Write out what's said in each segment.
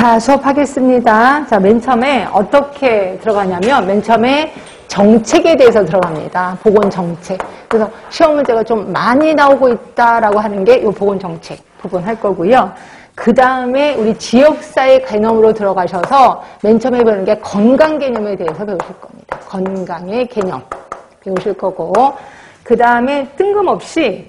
자, 수업하겠습니다. 자, 맨 처음에 어떻게 들어가냐면, 맨 처음에 정책에 대해서 들어갑니다. 보건정책. 그래서 시험 문제가 좀 많이 나오고 있다라고 하는 게 이 보건정책 부분 할 거고요. 그 다음에 우리 지역사회 개념으로 들어가셔서 맨 처음에 배우는 게 건강 개념에 대해서 배우실 겁니다. 건강의 개념 배우실 거고, 그 다음에 뜬금없이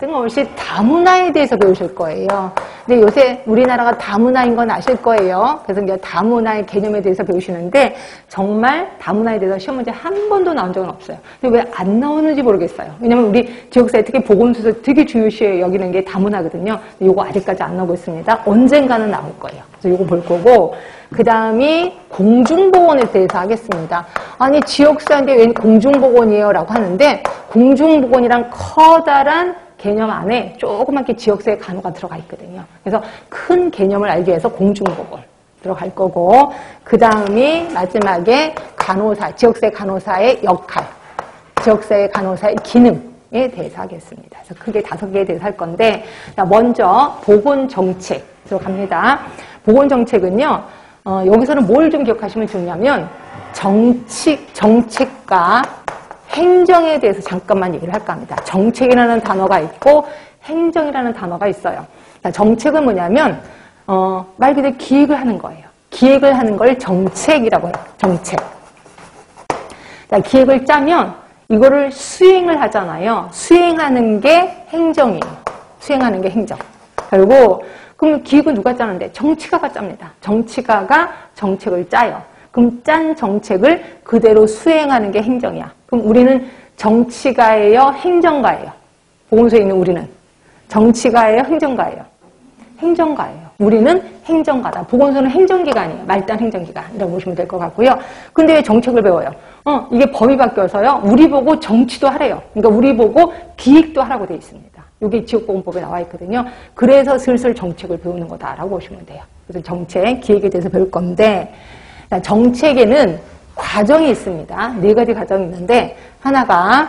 다문화에 대해서 배우실 거예요. 근데 요새 우리나라가 다문화인 건 아실 거예요. 그래서 이제 다문화의 개념에 대해서 배우시는데, 정말 다문화에 대해서 시험 문제 한 번도 나온 적은 없어요. 근데 왜 안 나오는지 모르겠어요. 왜냐면 우리 지역사회 특히 보건수에서 되게 중요시 여기는 게 다문화거든요. 근데 요거 아직까지 안 나오고 있습니다. 언젠가는 나올 거예요. 그래서 요거 볼 거고, 그 다음이 공중보건에 대해서 하겠습니다. 아니, 지역사회인데 왜 공중보건이에요? 라고 하는데, 공중보건이란 커다란 개념 안에 조그맣게 지역사회 간호가 들어가 있거든요. 그래서 큰 개념을 알기 위해서 공중보건 들어갈 거고, 그 다음이 마지막에 간호사, 지역사회 간호사의 역할, 지역사회 간호사의 기능에 대해서 하겠습니다. 그래서 크게 5개에 대해서 할 건데, 먼저 보건정책 들어갑니다. 보건정책은요, 여기서는 뭘 좀 기억하시면 좋냐면, 정책과 행정에 대해서 잠깐만 얘기를 할까 합니다. 정책이라는 단어가 있고 행정이라는 단어가 있어요. 정책은 뭐냐면 말 그대로 기획을 하는 거예요. 기획을 하는 걸 정책이라고 해요. 정책. 기획을 짜면 이거를 수행을 하잖아요. 수행하는 게 행정이에요. 수행하는 게 행정. 그리고 그럼 기획은 누가 짜는데? 정치가가 짭니다. 정치가가 정책을 짜요. 그럼 짠 정책을 그대로 수행하는 게 행정이야. 그럼 우리는 정치가예요? 행정가예요? 보건소에 있는 우리는 정치가예요? 행정가예요? 행정가예요. 우리는 행정가다. 보건소는 행정기관이에요. 말단 행정기관이라고 보시면 될 것 같고요. 근데 왜 정책을 배워요? 이게 법이 바뀌어서요. 우리 보고 정치도 하래요. 그러니까 우리 보고 기획도 하라고 되어 있습니다. 이게 지역보건법에 나와 있거든요. 그래서 슬슬 정책을 배우는 거다라고 보시면 돼요. 그래서 정책, 기획에 대해서 배울 건데, 정책에는 과정이 있습니다. 4가지 과정이 있는데, 하나가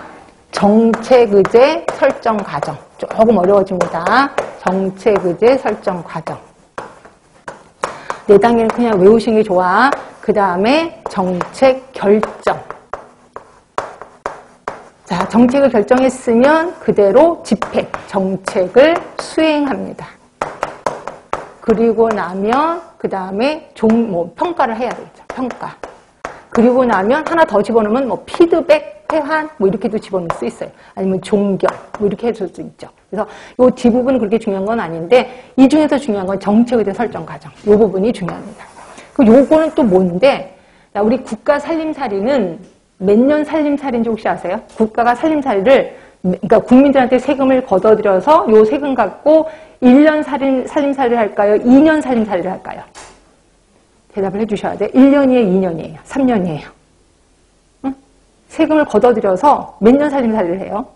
정책의제 설정 과정. 조금 어려워집니다. 정책의제 설정 과정. 4단계는 그냥 외우시는 게 좋아. 그 다음에 정책 결정. 자, 정책을 결정했으면 그대로 집행, 정책을 수행합니다. 그리고 나면 그 다음에 평가를 해야 되겠죠. 평가. 그리고 나면 하나 더 집어넣으면 피드백, 회한 이렇게도 집어넣을 수 있어요. 아니면 종결 이렇게 해줄 수 있죠. 그래서 이 뒷부분은 그렇게 중요한 건 아닌데, 이 중에서 중요한 건 정책에 대한 설정 과정. 이 부분이 중요합니다. 요거는 또 뭔데, 우리 국가 살림살이는 몇 년 살림살이인지 혹시 아세요? 국가가 살림살이를, 그러니까 국민들한테 세금을 걷어들여서 요 세금 갖고 1년 살림살이를 할까요? 2년 살림살이를 할까요? 대답을 해주셔야 돼. 1년이에요? 2년이에요? 3년이에요? 응? 세금을 걷어들여서 몇 년 살림살이를 해요?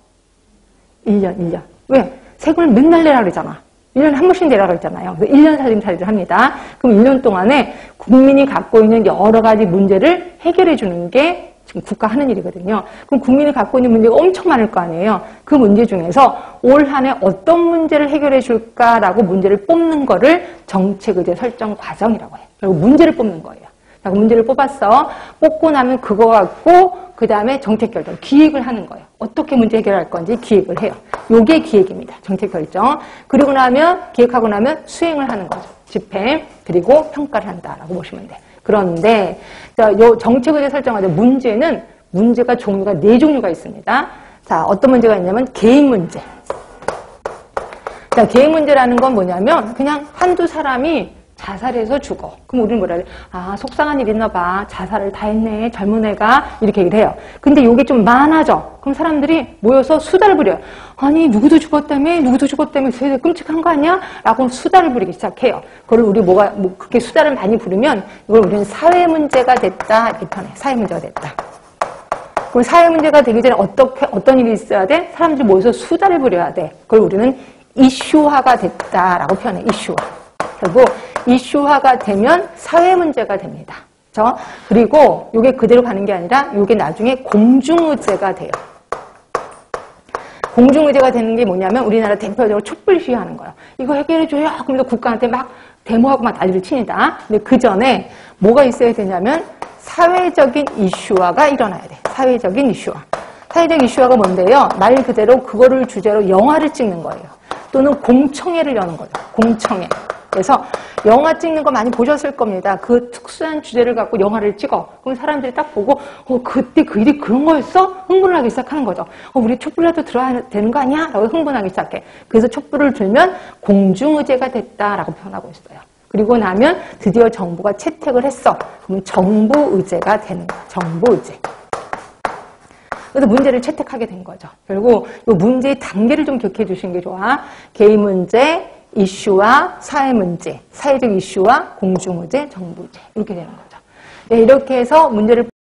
1년. 왜? 세금을 맨날 내라 그러잖아. 1년에 한 번씩 내라 그랬잖아요. 그래서 1년 살림살이를 합니다. 그럼 1년 동안에 국민이 갖고 있는 여러 가지 문제를 해결해 주는 게 지금 국가 하는 일이거든요. 그럼 국민이 갖고 있는 문제가 엄청 많을 거 아니에요. 그 문제 중에서 올 한 해 어떤 문제를 해결해 줄까라고 문제를 뽑는 거를 정책의제 설정 과정이라고 해요. 그리고 문제를 뽑는 거예요. 자, 그 문제를 뽑았어. 뽑고 나면 그거 갖고 그 다음에 정책 결정, 기획을 하는 거예요. 어떻게 문제 해결할 건지 기획을 해요. 요게 기획입니다. 정책 결정. 그리고 나면 기획하고 나면 수행을 하는 거죠. 집행, 그리고 평가를 한다라고 보시면 돼요. 그런데 요 정책의제 설정할 때 문제가 종류가 4종류가 있습니다. 자, 어떤 문제가 있냐면 계획 문제. 자, 계획 문제라는 건 뭐냐면 그냥 한두 사람이 자살해서 죽어. 그럼 우리는 뭐라 그래? 아, 속상한 일 있나 봐. 자살을 다 했네. 젊은 애가. 이렇게 얘기를 해요. 근데 요게 좀 많아져. 그럼 사람들이 모여서 수다를 부려요. 아니, 누구도 죽었다며? 되게 끔찍한 거 아니야? 라고 수다를 부리기 시작해요. 그걸 우리 그렇게 수다를 많이 부르면 이걸 우리는 사회 문제가 됐다. 이렇게 표현해. 사회 문제가 됐다. 그럼 사회 문제가 되기 전에 어떤 일이 있어야 돼? 사람들이 모여서 수다를 부려야 돼. 그걸 우리는 이슈화가 됐다라고 표현해. 이슈화. 그리고 이슈화가 되면 사회 문제가 됩니다. 그렇죠? 그리고 이게 그대로 가는 게 아니라 이게 나중에 공중의제가 돼요. 공중의제가 되는 게 뭐냐면 우리나라 대표적으로 촛불 시위하는 거예요. 이거 해결해줘요. 그러면서 국가한테 막 데모하고 막 난리를 칩니다. 근데 그 전에 뭐가 있어야 되냐면 사회적인 이슈화가 일어나야 돼. 사회적인 이슈화. 사회적 이슈화가 뭔데요? 말 그대로 그거를 주제로 영화를 찍는 거예요. 또는 공청회를 여는 거죠. 공청회. 그래서 영화 찍는 거 많이 보셨을 겁니다. 그 특수한 주제를 갖고 영화를 찍어. 그럼 사람들이 딱 보고 그때 그 일이 그런 거였어? 흥분을 하기 시작하는 거죠. 우리 촛불이라도 들어야 되는 거 아니야? 라고 흥분하기 시작해. 그래서 촛불을 들면 공중의제가 됐다라고 표현하고 있어요. 그리고 나면 드디어 정부가 채택을 했어. 그러면 정부의제가 되는 거야. 정부의제. 그래서 문제를 채택하게 된 거죠. 결국 이 문제의 단계를 좀 기억해 주시는 게 좋아. 개인 문제, 이슈와 사회 문제, 사회적 이슈와 공중의제, 정부의제 이렇게 되는 거죠. 네, 이렇게 해서 문제를